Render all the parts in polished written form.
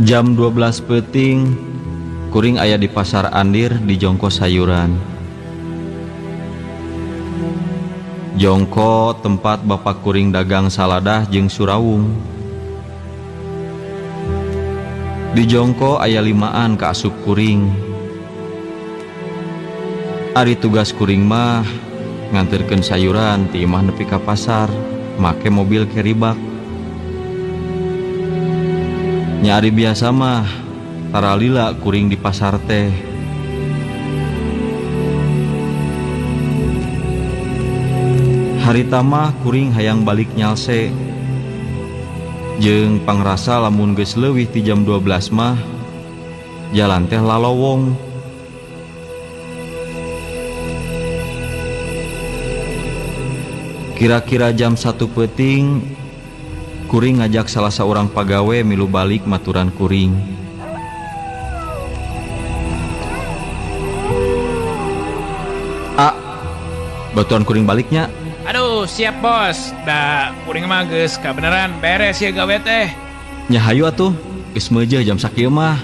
Jam 12 peuting kuring aya di pasar Andir di Jongko sayuran. Jongko tempat bapak kuring dagang saladah jeung surawung. Di Jongko aya 5an ka asup kuring. Ari tugas kuring mah nganterkeun sayuran ti imah nepi ka pasar make mobil keribak. Nya ari biasa mah taralila kuring di pasar teh. Harita mah kuring hayang balik nyalse. Jeung pangrasa lamun geus leuwih ti jam 12 mah jalan teh lalowong. Kira-kira jam 1 peuting kuring ngajak salah seorang pagawe milu balik maturan kuring. Batuan kuring baliknya. Aduh, siap bos. Da kuring mah geus kabeneran beres ya gawe teh. Nya hayu atuh, geus meujeuh jam sakieu mah.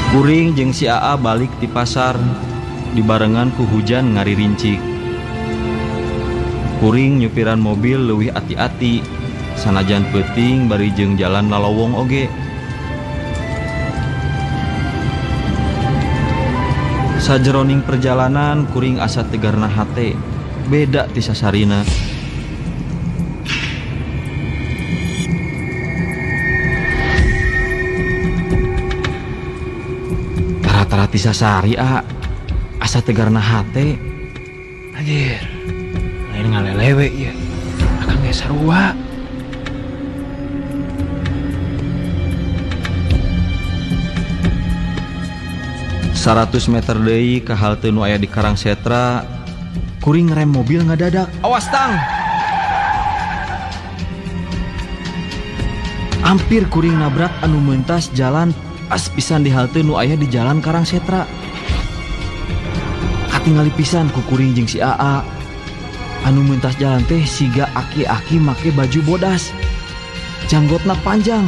Kuring jeung si AA balik di pasar dibarengan ku hujan ngari rincik. Kuring nyupiran mobil leuwih ati-ati sanajan peuting bari jeung jalan lalowong oge. Sajeroning perjalanan kuring asa tegarna hate beda ti sasarina. Tara-tara ti sasari asa tegarna hate. Anjir, lain ngalelewe ya. Akang ge sarua. Saratus meter deui ka halte nu aya di Karangsetra, kuring ngerem mobil ngadadak. Awas tang! Hampir kuring nabrak anu meuntas jalan pas pisan di halte nu aya di jalan Karangsetra. Katingali pisan ku kuring jeung si AA. Anu meuntas jalan teh siga aki-aki make baju bodas. Janggotna panjang.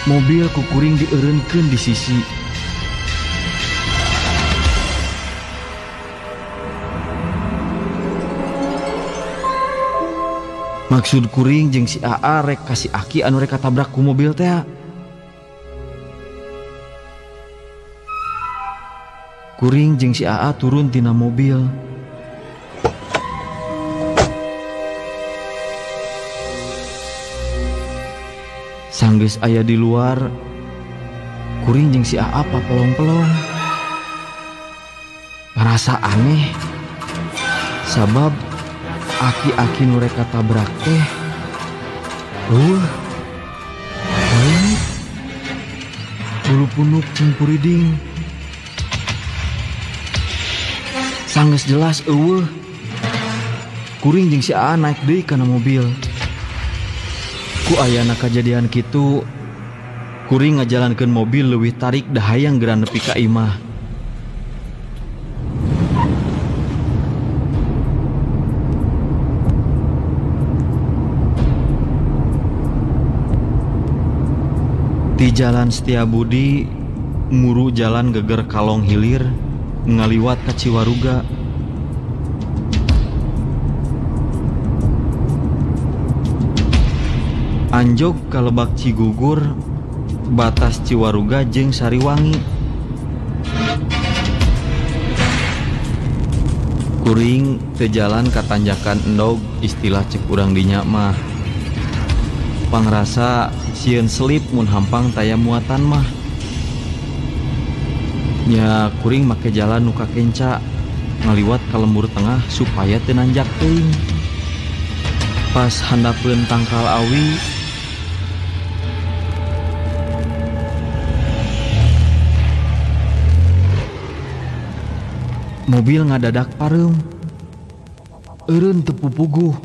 Mobil ku kuring dieureunkeun di sisi. Maksud kuring jeung si AA rek kasih aki anu rek katabrak ku mobil teh. Kuring jeung si AA turun tina mobil. Sanggeus aya di luar, kuring jeung si AA papelong-pelong. Ngerasa aneh, sabab aki-aki nu rek katabrak teh bulu punuk jeung puriding. Sanggeus jelas eueuh. Kuring jeung si AA naik deui kana mobil. Ku ayana kajadian kitu, kuring ngajalankeun mobil leuwih tarik da hayang geura nepi ka imah. Di jalan Setiabudi muru jalan geger Kalong Hilir ngaliwat ka Ciwaruga. Anjog ka Lebak Cigugur batas Ciwaruga jeung Sariwangi. Kuring teu jalan ka tanjakan endog istilah cek urang dinya mah. Pangrasa sieun selip mun hampang taya muatan mah. Nya kuring make jalan nu kakenca ngaliwat ka lembur tengah supaya teu nanjak teuing. Pas handapeun Tangkal Awi, mobil ngadadak pareum. Eureun teu pupuguh.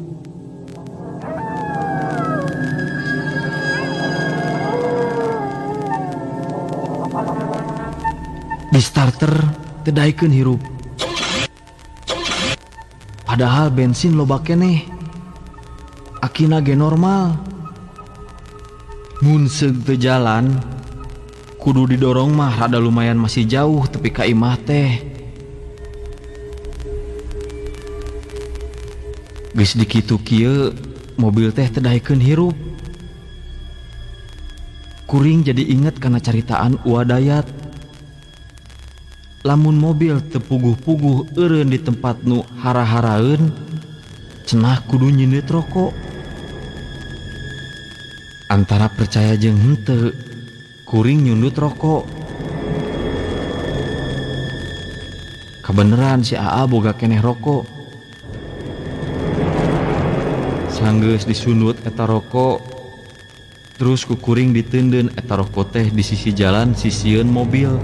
Di starter tedaikeun hirup. Padahal bensin loba keneh. Akina ge normal. Mun seug teu jalan, kudu didorong mah rada lumayan masih jauh tepi ka imah teh. Geus dikitu kieu, mobil teh tedaikeun hirup. Kuring jadi inget kana caritaan Uwadayat. Lamun mobil tepuguh-puguh eureun di tempat nu hara-haraeun, cenah kudu nyindeut rokok. Antara percaya jeung henteu, kuring nyundut rokok. Kebeneran si AA boga keneh rokok. Sanggeus disundut eta rokok, terus ku kuring diteundeun eta rokok teh di sisi jalan sisieun mobil.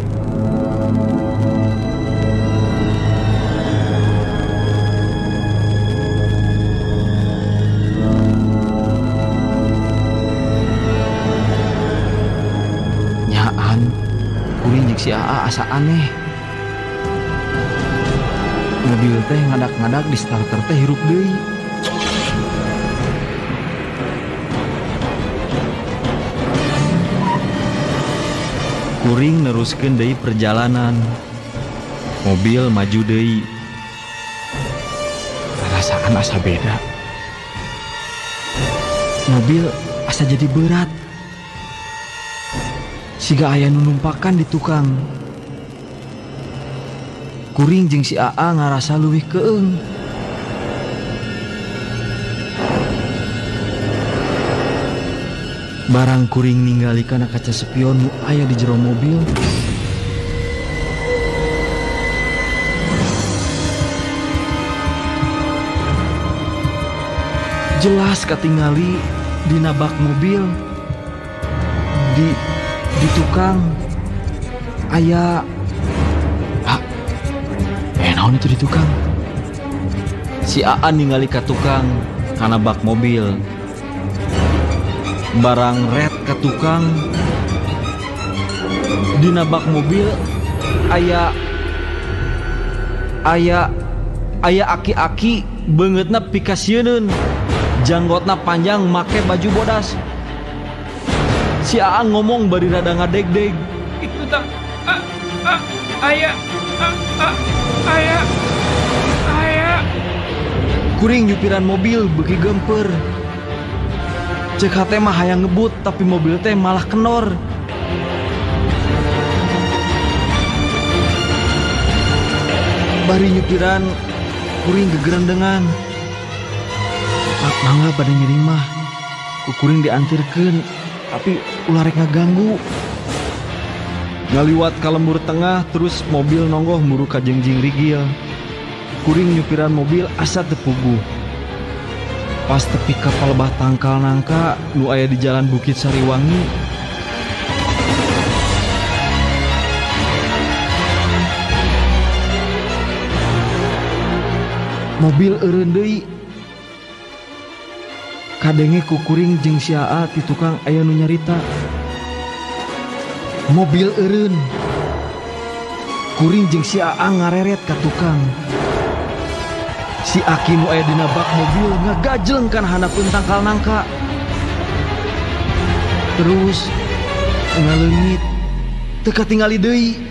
Kuring jeung si AA asa aneh. Mobil teh ngadak-ngadak di starter teh hirup deui. Kuring neruskeun deui perjalanan. Mobil maju deui. Perasaan asa beda. Mobil asa jadi berat. Siga aya nu numpakan di tukang. Kuring jeung si AA ngarasa leuwih keung. Barang kuring ningali kana kaca spion nu aya di jero mobil. Jelas katingali dina bak mobil. Di tukang aya naon itu di tukang? Si AA ningali ka tukang kana bak mobil. Barang red ka tukang. Dina bak mobil aya aki-aki beungeutna pikasieun. Janggotna panjang make baju bodas. Si AA ngomong bari rada ngadeg-deg. Itu tak aya. Kuring nyupiran mobil beuki gemper. Cek hate mah hayang ngebut tapi mobil teh malah kenor. Bari nyupiran kuring gegerendengan. Mangga pada ngiring mah. Ku kuring diantirkeun. Tapi ulah rek ngaganggu. Ngaliwat ka lembur tengah terus mobil nonggoh muru ka jengjing rigil. Kuring nyupiran mobil asa teu puguh. Pas tepi ka palebah tangkal nangka nu aya di jalan Bukit Sariwangi. Mobil eureun deui. Kadenge ku kuring jeung si AA ti tukang aya nu nyarita. Mobil eureun. Kuring jeung si AA ngareret ka tukang. Si Aki nu aya dina bak mobil ngagajleng kana hanapeun tangkal nangka. Terus ngaleungit teu katingali deui.